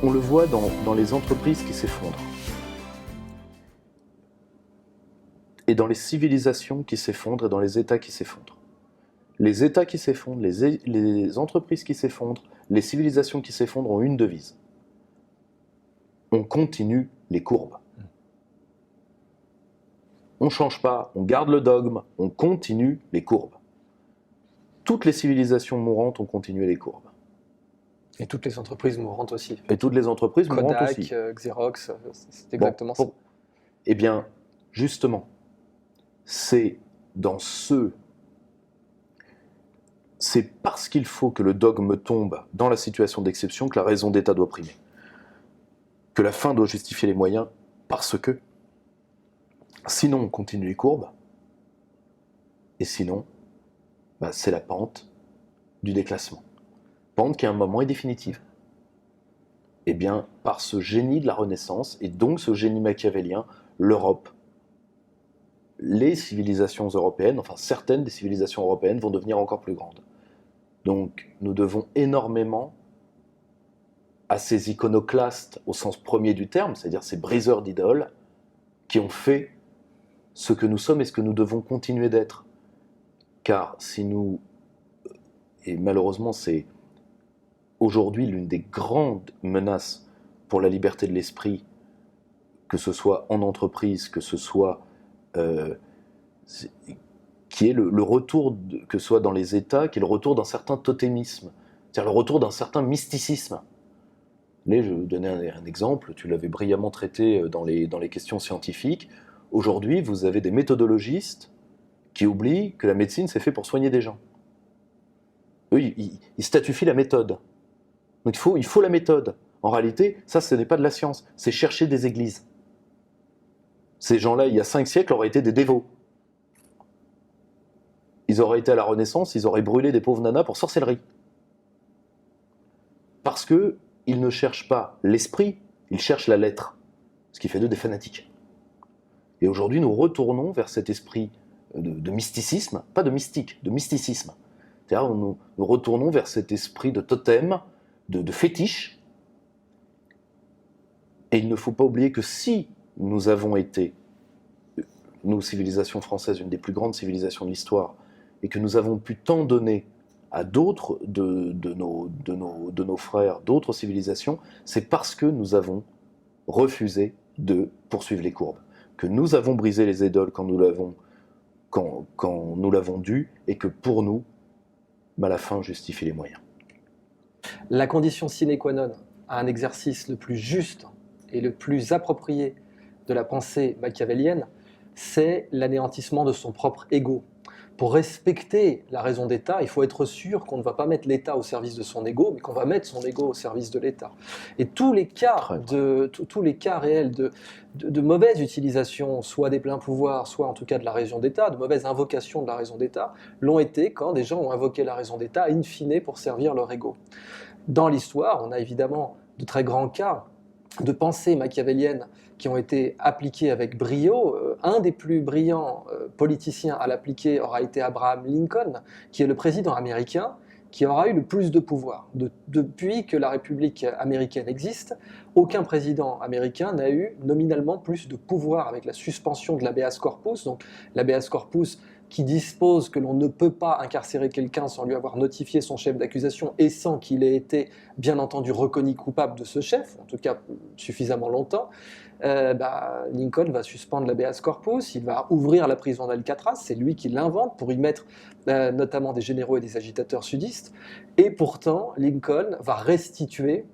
On le voit dans les entreprises qui s'effondrent. Et dans les civilisations qui s'effondrent et dans les États qui s'effondrent. Les États qui s'effondrent, les entreprises qui s'effondrent, les civilisations qui s'effondrent ont une devise. On continue les courbes. On ne change pas, on garde le dogme, on continue les courbes. Toutes les civilisations mourantes ont continué les courbes. Et toutes les entreprises mourantes aussi. Et toutes les entreprises mourantes aussi. Kodak, Xerox, c'est exactement ça. Eh bien, justement, c'est parce qu'il faut que le dogme tombe dans la situation d'exception que la raison d'État doit primer. Que la fin doit justifier les moyens, parce que sinon on continue les courbes, et sinon, c'est la pente du déclassement. Pente qui à un moment est définitive. Eh bien, par ce génie de la Renaissance, et donc ce génie machiavélien, l'Europe, les civilisations européennes, enfin certaines des civilisations européennes vont devenir encore plus grandes. Donc nous devons énormément à ces iconoclastes au sens premier du terme, c'est-à-dire ces briseurs d'idoles, qui ont fait ce que nous sommes et ce que nous devons continuer d'être. Car si nous... Et malheureusement, c'est aujourd'hui l'une des grandes menaces pour la liberté de l'esprit, que ce soit en entreprise, que ce soit... qui est le retour, que ce soit dans les États, qui est le retour d'un certain totémisme, c'est-à-dire le retour d'un certain mysticisme. Mais je vais vous donner un exemple, tu l'avais brillamment traité dans les questions scientifiques. Aujourd'hui, vous avez des méthodologistes qui oublient que la médecine, c'est fait pour soigner des gens. Eux, ils statufient la méthode. Donc il faut la méthode. En réalité, ça, ce n'est pas de la science, c'est chercher des églises. Ces gens-là, il y a 5 siècles, auraient été des dévots. Ils auraient été à la Renaissance, ils auraient brûlé des pauvres nanas pour sorcellerie. Parce qu'ils ne cherchent pas l'esprit, ils cherchent la lettre. Ce qui fait d'eux des fanatiques. Et aujourd'hui, nous retournons vers cet esprit de mysticisme, pas de mystique, de mysticisme. C'est-à-dire nous retournons vers cet esprit de totem, de fétiche. Et il ne faut pas oublier que si nous avons été, nous, civilisations françaises, une des plus grandes civilisations de l'histoire, et que nous avons pu tant donner à d'autres de nos frères, d'autres civilisations, c'est parce que nous avons refusé de poursuivre les courbes. Que nous avons brisé les idoles quand nous l'avons dû, et que pour nous, la fin justifie les moyens. La condition sine qua non à un exercice le plus juste et le plus approprié de la pensée machiavélienne, c'est l'anéantissement de son propre ego. Pour respecter la raison d'État, il faut être sûr qu'on ne va pas mettre l'État au service de son ego, mais qu'on va mettre son ego au service de l'État. Et tous les cas réels de mauvaise utilisation, soit des pleins pouvoirs, soit en tout cas de la raison d'État, de mauvaise invocation de la raison d'État, l'ont été quand des gens ont invoqué la raison d'État in fine pour servir leur ego. Dans l'histoire, on a évidemment de très grands cas de pensées machiavéliennes qui ont été appliquées avec brio. Un des plus brillants politiciens à l'appliquer aura été Abraham Lincoln, qui est le président américain qui aura eu le plus de pouvoir. Depuis que la République américaine existe, aucun président américain n'a eu nominalement plus de pouvoir avec la suspension de l'habeas corpus. Donc l'habeas corpus qui dispose que l'on ne peut pas incarcérer quelqu'un sans lui avoir notifié son chef d'accusation et sans qu'il ait été, bien entendu, reconnu coupable de ce chef, en tout cas suffisamment longtemps. Lincoln va suspendre l'habeas corpus, il va ouvrir la prison d'Alcatraz, c'est lui qui l'invente pour y mettre notamment des généraux et des agitateurs sudistes, et pourtant Lincoln va restituer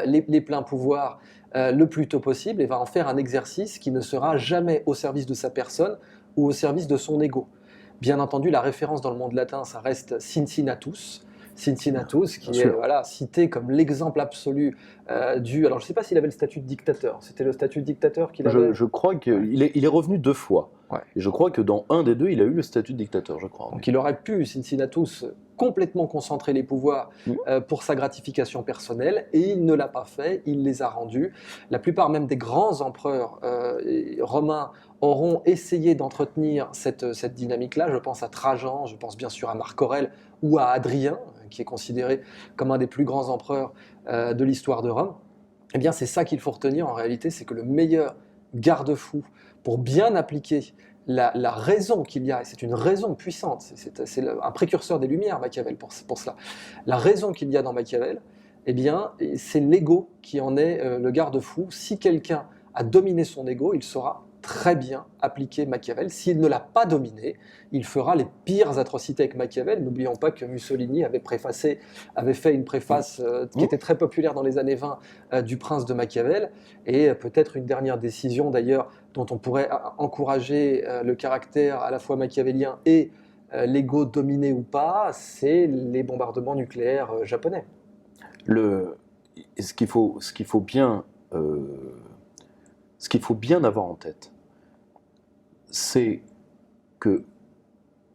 les pleins pouvoirs le plus tôt possible et va en faire un exercice qui ne sera jamais au service de sa personne ou au service de son ego. Bien entendu, la référence dans le monde latin, ça reste Cincinnatus, qui est cité comme l'exemple absolu du... Alors je ne sais pas s'il avait le statut de dictateur, c'était le statut de dictateur qu'il avait. Je crois qu'il est revenu 2 fois. Ouais. Et je crois que dans un des 2, il a eu le statut de dictateur, je crois. Donc il aurait pu, Cincinnatus, complètement concentrer les pouvoirs pour sa gratification personnelle, et il ne l'a pas fait, il les a rendus. La plupart même des grands empereurs romains auront essayé d'entretenir cette dynamique-là. Je pense à Trajan, je pense bien sûr à Marc Aurèle ou à Hadrien, qui est considéré comme un des plus grands empereurs de l'histoire de Rome. Eh bien, c'est ça qu'il faut retenir en réalité, c'est que le meilleur garde-fou pour bien appliquer la raison qu'il y a, et c'est une raison puissante, c'est un précurseur des Lumières, Machiavel, pour cela. La raison qu'il y a dans Machiavel, eh bien, c'est l'ego qui en est le garde-fou. Si quelqu'un a dominé son ego, il saura très bien appliquer Machiavel. S'il ne l'a pas dominé, il fera les pires atrocités avec Machiavel. N'oublions pas que Mussolini avait fait une préface qui était très populaire dans les années 20 du Prince de Machiavel, et peut-être une dernière décision d'ailleurs dont on pourrait encourager le caractère à la fois machiavélien et l'ego dominé ou pas, c'est les bombardements nucléaires japonais. Ce qu'il faut bien avoir en tête, c'est que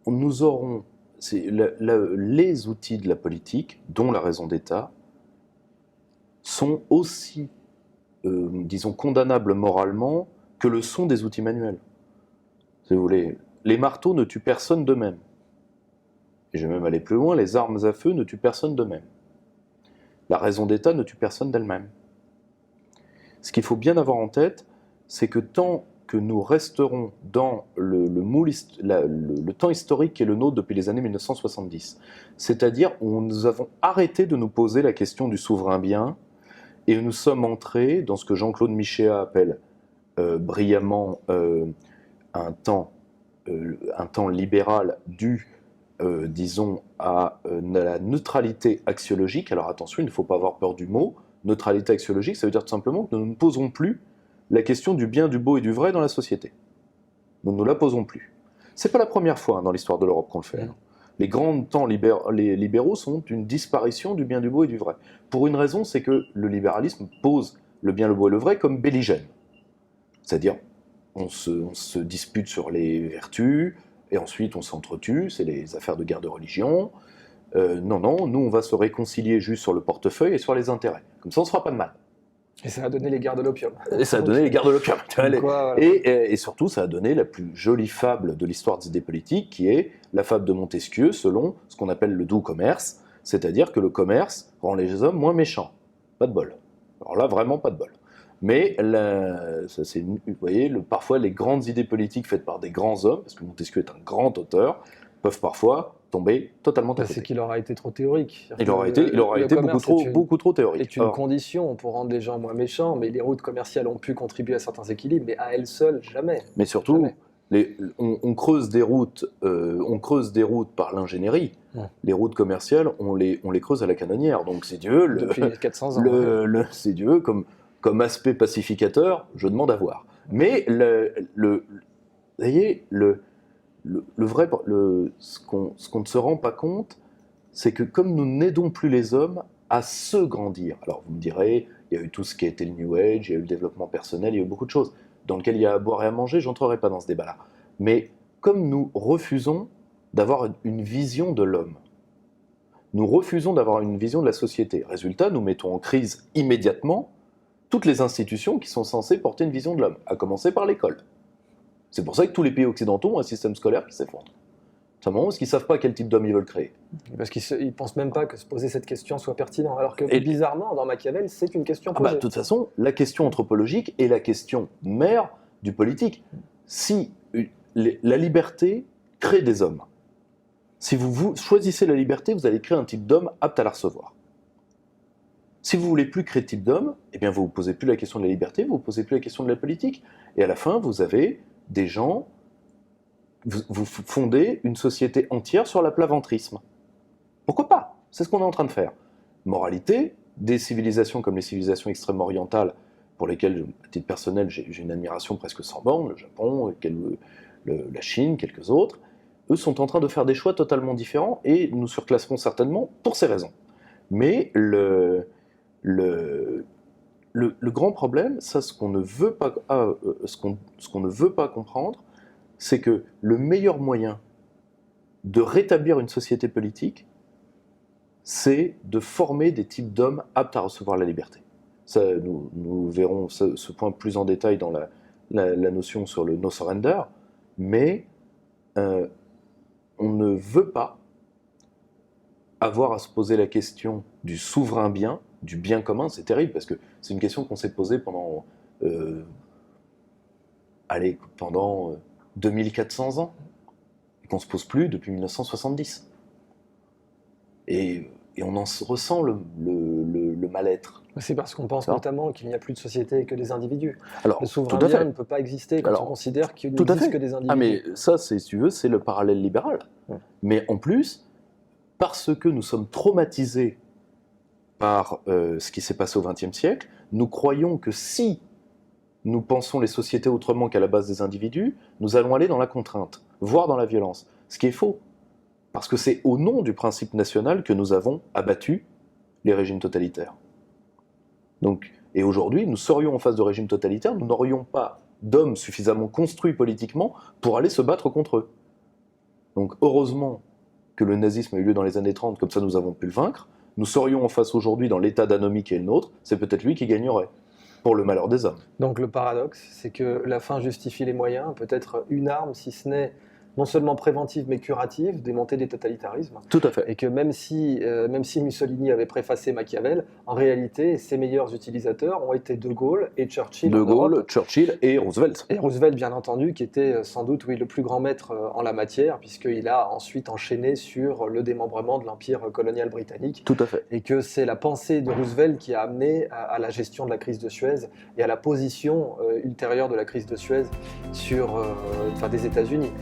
nous aurons les outils de la politique, dont la raison d'État, sont aussi, disons, condamnables moralement que le sont des outils manuels. Si vous voulez, les marteaux ne tuent personne d'eux-mêmes. Et je vais même aller plus loin, les armes à feu ne tuent personne d'eux-mêmes. La raison d'État ne tue personne d'elle-même. Ce qu'il faut bien avoir en tête, c'est que tant que nous resterons dans le temps historique qui est le nôtre depuis les années 1970, c'est-à-dire où nous avons arrêté de nous poser la question du souverain bien, et nous sommes entrés dans ce que Jean-Claude Michéa appelle brillamment un temps libéral dû, disons, à la neutralité axiologique. Alors attention, il ne faut pas avoir peur du mot. Neutralité axiologique, ça veut dire tout simplement que nous ne posons plus la question du bien, du beau et du vrai dans la société. Nous ne la posons plus. C'est pas la première fois dans l'histoire de l'Europe qu'on le fait. Les grands temps libéraux sont une disparition du bien, du beau et du vrai. Pour une raison, c'est que le libéralisme pose le bien, le beau et le vrai comme belligène. C'est-à-dire, on se dispute sur les vertus, et ensuite on s'entretue, c'est les affaires de guerre de religion. Non, nous on va se réconcilier juste sur le portefeuille et sur les intérêts. Comme ça on ne se fera pas de mal. Et ça a donné les guerres de l'opium. Et ça a donné les guerres de l'opium. Voilà. Et surtout, ça a donné la plus jolie fable de l'histoire des idées politiques, qui est la fable de Montesquieu, selon ce qu'on appelle le doux commerce, c'est-à-dire que le commerce rend les hommes moins méchants. Pas de bol. Alors là, vraiment pas de bol. Mais vous voyez, parfois les grandes idées politiques faites par des grands hommes, parce que Montesquieu est un grand auteur, peuvent parfois tomber totalement à côté. C'est qu'il aura été trop théorique. Il aura été beaucoup trop théorique. C'est une condition pour rendre les gens moins méchants, mais les routes commerciales ont pu contribuer à certains équilibres, mais à elles seules, jamais. Mais surtout, on creuse des routes par l'ingénierie. Les routes commerciales, on les creuse à la canonnière. Donc c'est Dieu, depuis 400 ans. C'est Dieu comme aspect pacificateur, je demande à voir. Mais vous voyez, ce qu'on ne se rend pas compte, c'est que comme nous n'aidons plus les hommes à se grandir, alors vous me direz, il y a eu tout ce qui a été le New Age, il y a eu le développement personnel, il y a eu beaucoup de choses dans lesquelles il y a à boire et à manger, je n'entrerai pas dans ce débat-là. Mais comme nous refusons d'avoir une vision de l'homme, nous refusons d'avoir une vision de la société, résultat, nous mettons en crise immédiatement toutes les institutions qui sont censées porter une vision de l'homme, à commencer par l'école. C'est pour ça que tous les pays occidentaux ont un système scolaire qui s'effondre. Simplement parce qu'ils ne savent pas quel type d'homme ils veulent créer. Parce qu'ils ne pensent même pas que se poser cette question soit pertinent. Alors que bizarrement, dans Machiavel, c'est une question posée. De toute façon, la question anthropologique est la question mère du politique. Si la liberté crée des hommes, si vous choisissez la liberté, vous allez créer un type d'homme apte à la recevoir. Si vous ne voulez plus créer de type d'homme, eh bien vous ne vous posez plus la question de la liberté, vous ne vous posez plus la question de la politique. Et à la fin, vous avez des gens... Vous fondez une société entière sur l'aplaventrisme. Pourquoi pas? C'est ce qu'on est en train de faire. Moralité, des civilisations comme les civilisations extrême-orientales, pour lesquelles, à titre personnel, j'ai une admiration presque sans borne, le Japon, la Chine, quelques autres, eux sont en train de faire des choix totalement différents et nous surclasserons certainement pour ces raisons. Mais le grand problème, ça, ce qu'on ne veut pas comprendre, c'est que le meilleur moyen de rétablir une société politique, c'est de former des types d'hommes aptes à recevoir la liberté. Ça, nous verrons ce point plus en détail dans la notion sur le no surrender, mais on ne veut pas avoir à se poser la question du souverain bien du bien commun, c'est terrible, parce que c'est une question qu'on s'est posée pendant 2400 ans, et qu'on ne se pose plus depuis 1970. Et on en ressent le mal-être. C'est parce qu'on pense Ça. notamment qu'il n'y a plus de société que des individus. Alors, Le souverain tout à bien fait. ne peut pas exister quand Alors, on considère qu'il tout à n'existe fait. que des individus. Ah mais ça, si tu veux, c'est le parallèle libéral. Ouais. Mais en plus, parce que nous sommes traumatisés par ce qui s'est passé au XXe siècle, nous croyons que si nous pensons les sociétés autrement qu'à la base des individus, nous allons aller dans la contrainte, voire dans la violence. Ce qui est faux. Parce que c'est au nom du principe national que nous avons abattu les régimes totalitaires. Donc, et aujourd'hui, nous serions en face de régimes totalitaires, nous n'aurions pas d'hommes suffisamment construits politiquement pour aller se battre contre eux. Donc heureusement que le nazisme a eu lieu dans les années 30, comme ça nous avons pu le vaincre. Nous serions en face aujourd'hui dans l'état d'anomie qui est le nôtre, c'est peut-être lui qui gagnerait, pour le malheur des hommes. Donc le paradoxe, c'est que la fin justifie les moyens, peut-être une arme, si ce n'est non seulement préventive mais curative, des montées des totalitarismes. Tout à fait. Et que même si Mussolini avait préfacé Machiavel, en réalité, ses meilleurs utilisateurs ont été De Gaulle et Churchill. De Gaulle, Churchill et Roosevelt. Et Roosevelt, bien entendu, qui était sans doute le plus grand maître en la matière, puisqu'il a ensuite enchaîné sur le démembrement de l'empire colonial britannique. Tout à fait. Et que c'est la pensée de Roosevelt qui a amené à la gestion de la crise de Suez et à la position ultérieure de la crise de Suez des États-Unis.